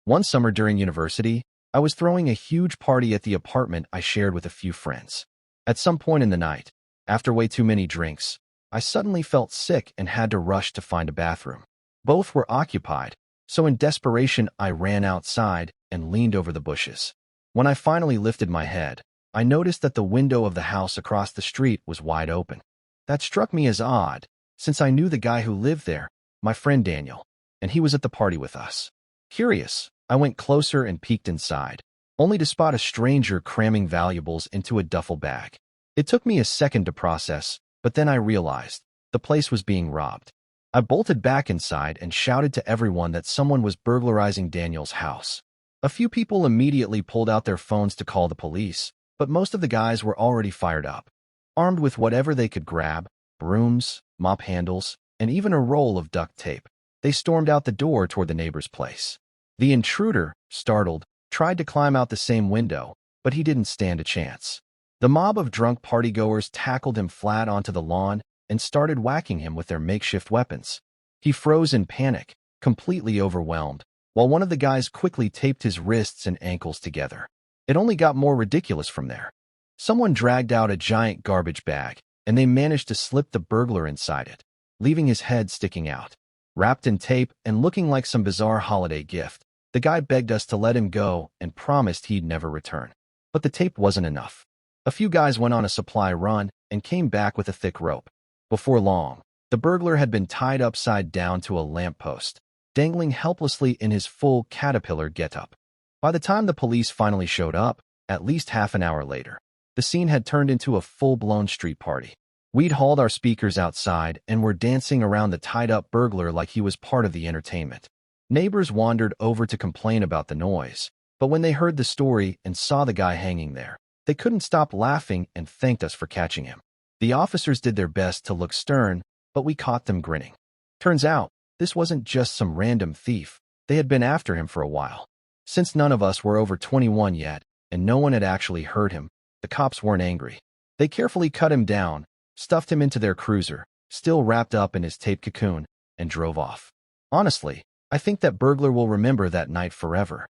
One summer during university, I was throwing a huge party at the apartment I shared with a few friends. At some point in the night, after way too many drinks, I suddenly felt sick and had to rush to find a bathroom. Both were occupied, so in desperation I ran outside and leaned over the bushes. When I finally lifted my head, I noticed that the window of the house across the street was wide open. That struck me as odd, since I knew the guy who lived there, my friend Daniel, and he was at the party with us. Curious, I went closer and peeked inside, only to spot a stranger cramming valuables into a duffel bag. It took me a second to process, but then I realized the place was being robbed. I bolted back inside and shouted to everyone that someone was burglarizing Daniel's house. A few people immediately pulled out their phones to call the police, but most of the guys were already fired up. Armed with whatever they could grab, brooms, mop handles, and even a roll of duct tape, they stormed out the door toward the neighbor's place. The intruder, startled, tried to climb out the same window, but he didn't stand a chance. The mob of drunk partygoers tackled him flat onto the lawn and started whacking him with their makeshift weapons. He froze in panic, completely overwhelmed, while one of the guys quickly taped his wrists and ankles together. It only got more ridiculous from there. Someone dragged out a giant garbage bag, and they managed to slip the burglar inside it, leaving his head sticking out. Wrapped in tape and looking like some bizarre holiday gift, the guy begged us to let him go and promised he'd never return. But the tape wasn't enough. A few guys went on a supply run and came back with a thick rope. Before long, the burglar had been tied upside down to a lamppost, dangling helplessly in his full caterpillar getup. By the time the police finally showed up, at least half an hour later, the scene had turned into a full-blown street party. We'd hauled our speakers outside and were dancing around the tied-up burglar like he was part of the entertainment. Neighbors wandered over to complain about the noise, but when they heard the story and saw the guy hanging there, they couldn't stop laughing and thanked us for catching him. The officers did their best to look stern, but we caught them grinning. Turns out, this wasn't just some random thief. They had been after him for a while. Since none of us were over 21 yet, and no one had actually heard him, the cops weren't angry. They carefully cut him down, stuffed him into their cruiser, still wrapped up in his tape cocoon, and drove off. Honestly, I think that burglar will remember that night forever.